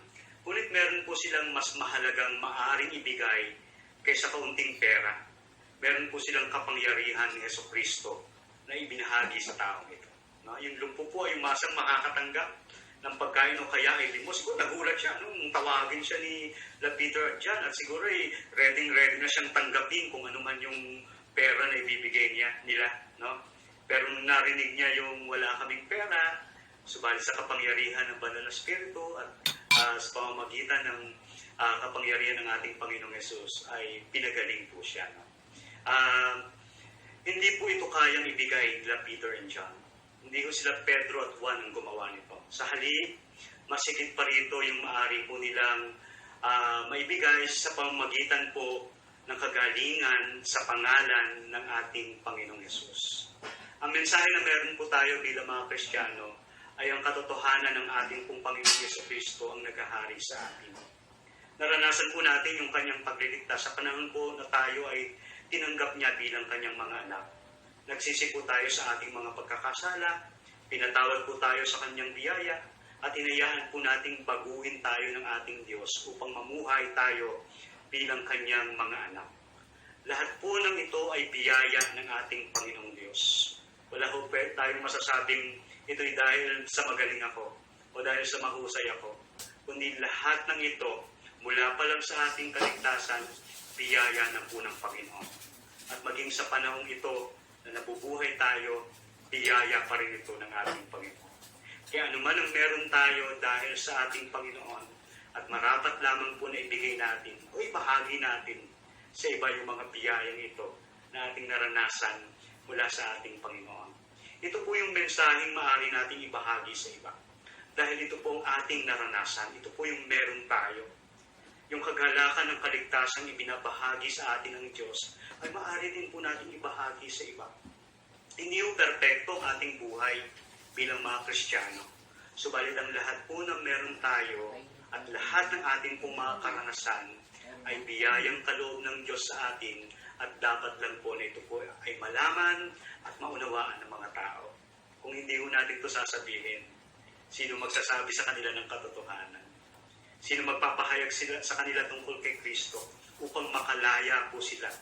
ngunit meron po silang mas mahalagang maaaring ibigay kaysa kaunting pera. Meron po silang kapangyarihan ni Jesucristo na ibinahagi sa taong ito. No? Yung lumpo po ay masang makakatanggap ng pagkain o kaya ay limos. Siguro nagulat siya nung tawagin siya ni Peter at John at siguro ay ready na siyang tanggapin kung ano man yung pera na ibibigay nila. No? Pero nung narinig niya yung wala kaming pera, subalit sa kapangyarihan ng banal na Espiritu at sa pamamagitan ng kapangyarihan ng ating Panginoong Yesus ay pinagaling po siya. No? Hindi po ito kayang ibigay nila Peter and John. Hindi ko sila Pedro at Juan ang gumawa nito. Sa halip, masigit pa rito yung maaari po nilang maibigay sa pamamagitan po ng kagalingan sa pangalan ng ating Panginoong Yesus. Ang mensahe na meron po tayo bilang mga Kristiyano ay ang katotohanan ng ating pong Panginoong Jesucristo ang naghahari sa atin. Naranasan po natin yung kanyang pagliligtas sa panahon po na tayo ay tinanggap niya bilang kanyang mga anak. Nagsisi po tayo sa ating mga pagkakasala, pinatawad po tayo sa kanyang biyaya, at inayaan po nating baguhin tayo ng ating Diyos upang mamuhay tayo bilang kanyang mga anak. Lahat po ng ito ay biyaya ng ating Panginoong Diyos. Wala po tayong masasabing ito'y dahil sa magaling ako o dahil sa mahusay ako, kundi lahat ng ito mula pa lang sa ating kaligtasan, biyaya ng unang Panginoon. At maging sa panahong ito na nabubuhay tayo, biyaya pa rin ito ng ating Panginoon. Kaya anuman ang meron tayo dahil sa ating Panginoon at marapat lamang po na ibigay natin o ibahagi natin sa iba yung mga biyayang ito na ating naranasan mula sa ating Panginoon. Ito po yung mensaheng maaari nating ibahagi sa iba. Dahil ito po ang ating naranasan, ito po yung meron tayo. Yung kagalakan ng kaligtasan ibinabahagi sa atin ng Diyos ay maaari din po natin ibahagi sa iba. Hindi yung perfecto ang ating buhay bilang mga Kristiyano. Subalit ang lahat po na meron tayo at lahat ng ating pong mga karanasan ay biyayang kaloob ng Diyos sa atin at dapat lang po na ito po ay malaman at maunawaan ng mga tao. Kung hindi po natin ito sasabihin, sino magsasabi sa kanila ng katotohanan? Sino magpapahayag sa kanila tungkol kay Kristo upang makalaya po sila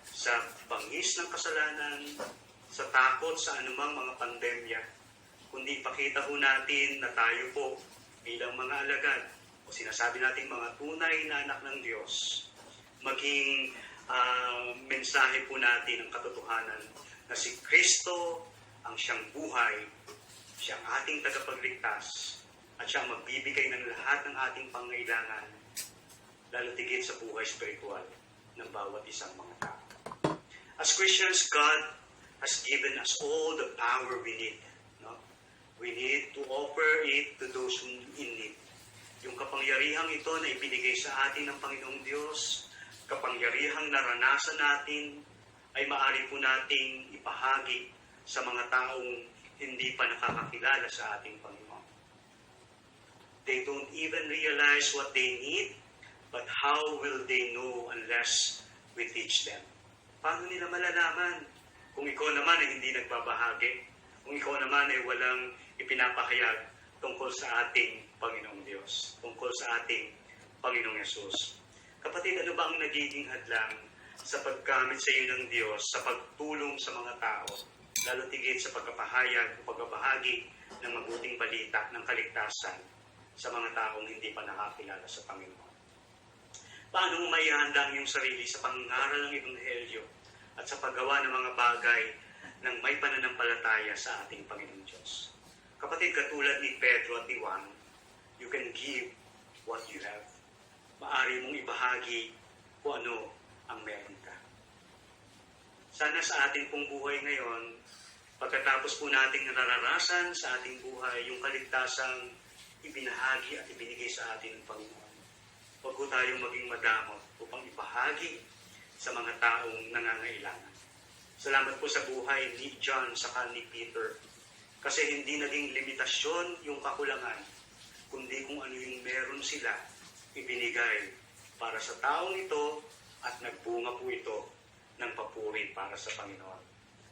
sa bangis ng kasalanan, sa takot sa anumang mga pandemya, kundi ipakita po natin na tayo po bilang mga alagad o sinasabi nating mga tunay na anak ng Diyos, maging mensahe po natin ang katotohanan na si Kristo ang siyang buhay, siyang ating tagapagligtas, at siyang magbibigay ng lahat ng ating pangailangan, lalo tigit sa buhay spiritual ng bawat isang mga tao. As Christians, God has given us all the power we need. No? We need to offer it to those who in need. Yung kapangyarihang ito na ibinigay sa atin ng Panginoong Diyos, kapangyarihang naranasan natin, ay maaari po nating ipahagi sa mga taong hindi pa nakakakilala sa ating Panginoon. They don't even realize what they need, but how will they know unless we teach them? Paano nila malalaman kung ikaw naman ay hindi nagbabahagi, kung ikaw naman ay walang ipinapahayag tungkol sa ating Panginoong Diyos, tungkol sa ating Panginoong Yesus? Kapatid, ano ba ang nagiging hadlang sa paggamit sa iyo ng Diyos, sa pagtulong sa mga tao, lalo tigit sa pagpapahayag o pagbabahagi ng mabuting balita ng kaligtasan sa mga taong hindi pa nakakilala sa Panginoon? Paano mo maihanda ang iyong sarili sa pangaral ng Ebanghelyo at sa paggawa ng mga bagay ng may pananampalataya sa ating Panginoong Diyos? Kapatid, katulad ni Pedro at ni Juan, you can give what you have. Maari mong ibahagi kung ano ang meron ka. Sana sa ating pong buhay ngayon, pagkatapos po nating nararasan sa ating buhay yung kaligtasang ibinahagi at ibinigay sa atin ng Panginoon, huwag po tayong maging madamot upang ibahagi sa mga taong nangangailangan. Salamat po sa buhay ni John saka ni Peter, kasi hindi naging limitasyon yung kakulangan, kundi kung ano yung meron sila ibinigay para sa taong ito, at nagbunga po ito ng papuri para sa Panginoon.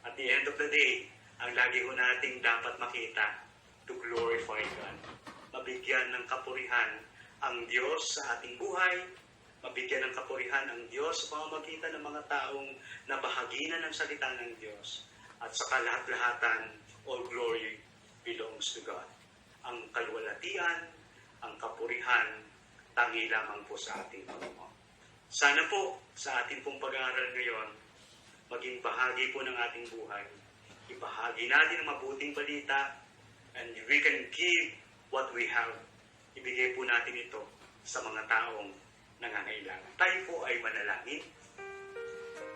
At the end of the day, ang lagi ko nating dapat makita, to glorify God. Mabigyan ng kapurihan ang Diyos sa ating buhay, mabigyan ng kapurihan ang Diyos sa pamamagitan ng mga taong nabahaginan ng salita ng Diyos. At sa kalahat-lahatan, all glory belongs to God. Ang kalwalatian, ang kapurihan, tangi lamang po sa ating Panginoon. Sana po, sa ating pong pag-aaral ngayon, maging bahagi po ng ating buhay. Ibahagi natin ang mabuting balita, and we can give what we have. Ibigay po natin ito sa mga taong nangangailangan. Tayo po ay manalangin.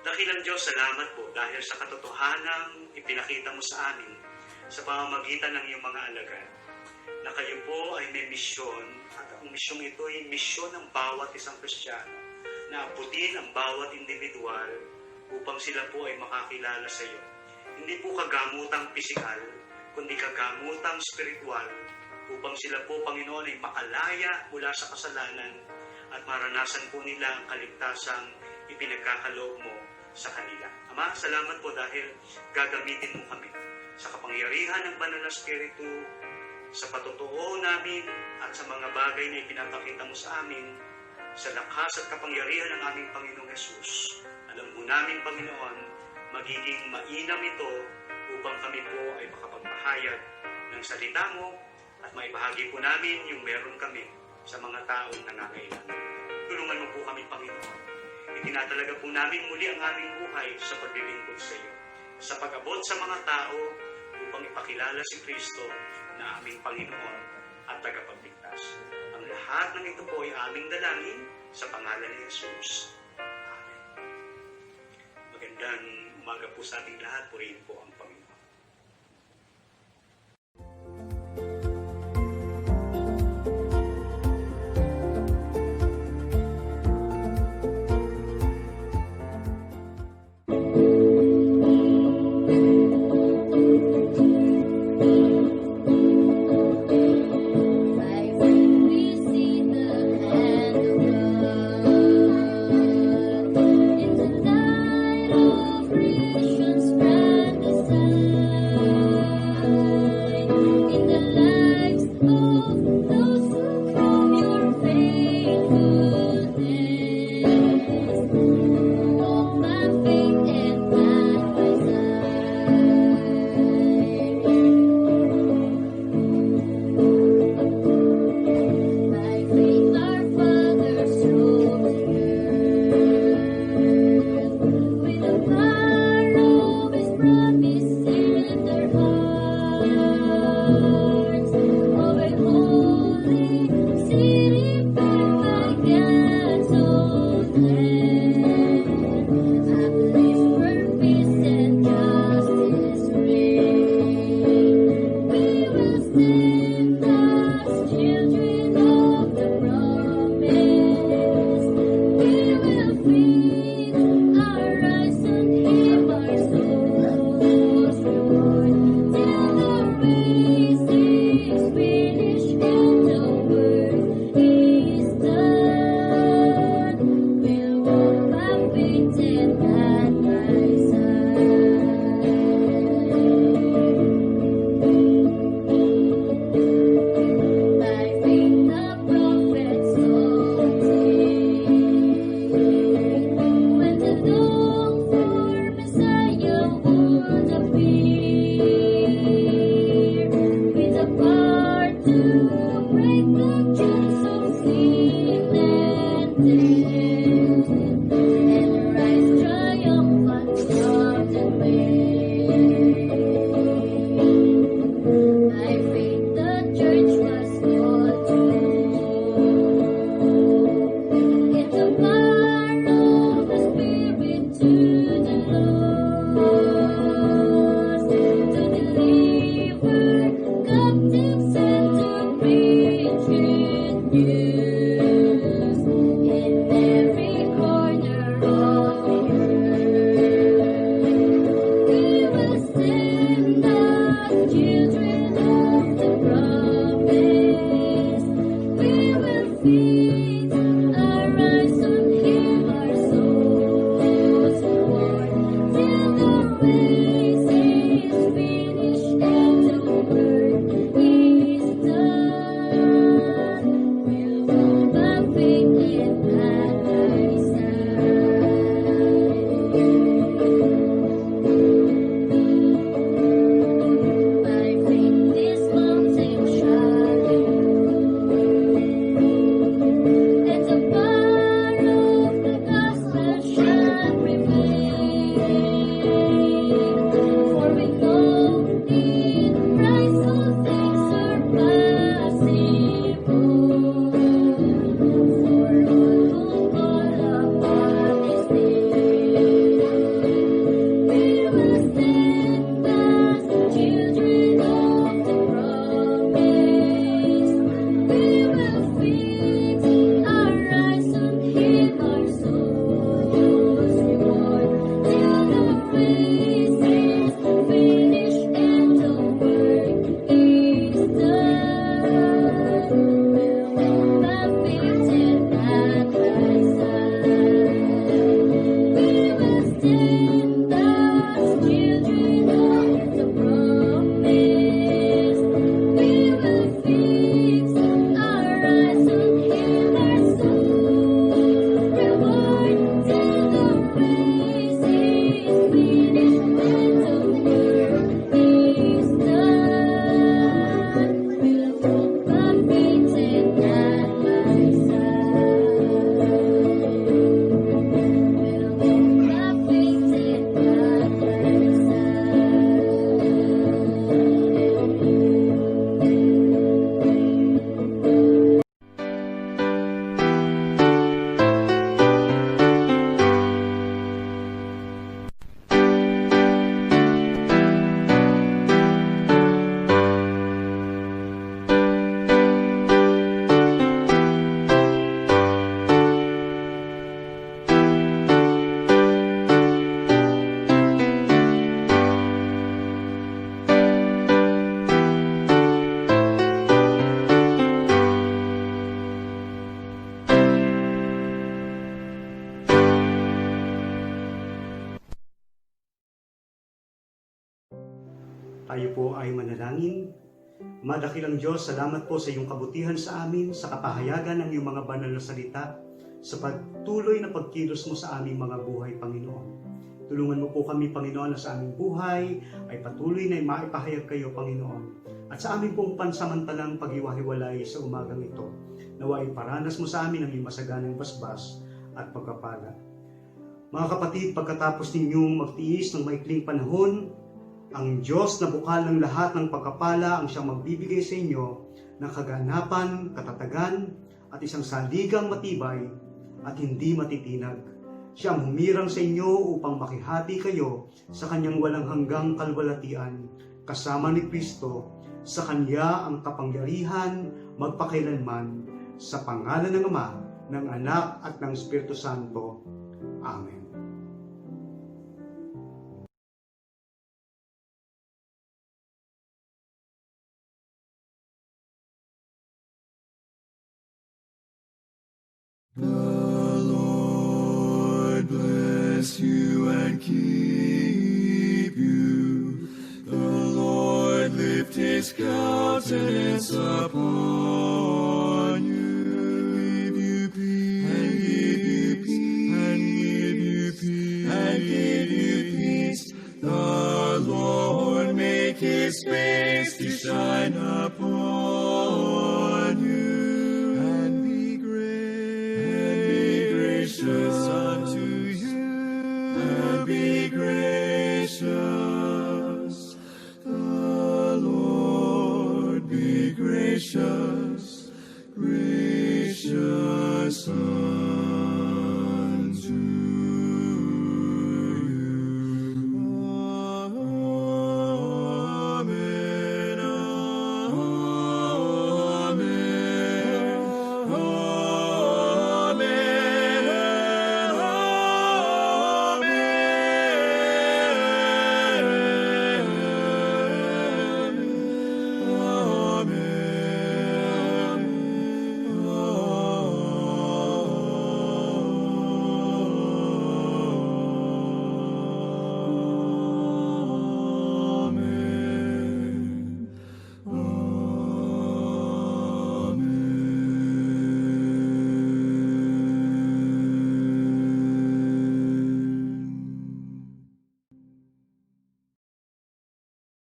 Dakilang Diyos, salamat po dahil sa katotohanang ipinakita mo sa amin sa pamamagitan ng iyong mga alagad, na kayo po ay may misyon, at ang misyong ito ay misyon ng bawat isang Kristiyano, na abutin ang bawat individual upang sila po ay makakilala sa iyo. Hindi po kagamutang pisikal, kundi kagamutang spiritual, upang sila po, Panginoon, ay makalaya mula sa kasalanan at maranasan po nila ang kaligtasang ipinagkakaloob mo sa kanila. Ama, salamat po dahil gagamitin mo kami sa kapangyarihan ng Banal na Espiritu, sa patotoo namin at sa mga bagay na ipinapakita mo sa amin, sa lakas at kapangyarihan ng aming Panginoong Yesus. Alam mo namin, Panginoon, magiging mainam ito upang kami po ay makapagpahayag ng salita mo at maibahagi po namin yung meron kami sa mga taong nangangailangan. Tulungan mo po kami, Panginoon. Itinatalaga po namin muli ang aming buhay sa paglilingkod sa iyo, sa pag-abot sa mga tao upang ipakilala si Kristo na aming Panginoon at tagapagligtas. Ang lahat ng ito po ay aming dalangin sa pangalan ni Jesus. Amen. Magandang umaga po sa ating lahat. Purihin po ang Panginoon. Creation spread the sun. Tayo po ay manalangin. Madakilang Diyos, salamat po sa iyong kabutihan sa amin, sa kapahayagan ng iyong mga banal na salita, sa pagtuloy na pagkilos mo sa aming mga buhay, Panginoon. Tulungan mo po kami, Panginoon, na sa aming buhay ay patuloy na maipahayag kayo, Panginoon. At sa aming pong pansamantalang paghiwa-hiwalay sa umagang ito, naway paranas mo sa amin ang iyong masaganang basbas at pagkapala. Mga kapatid, pagkatapos ninyong magtiis ng maikling panahon, ang Diyos na bukal ng lahat ng pagkapala ang siyang magbibigay sa inyo ng kaganapan, katatagan, at isang saligang matibay at hindi matitinag. Siya ang humirang sa inyo upang makihati kayo sa kanyang walang hanggang kalwalatian, kasama ni Kristo. Sa Kanya ang kapangyarihan magpakailanman, sa pangalan ng Ama, ng Anak at ng Espiritu Santo. Amen. The Lord bless you and keep you. The Lord lift his countenance upon you and give you peace, and give you peace, and give you peace. The Lord make his face to shine upon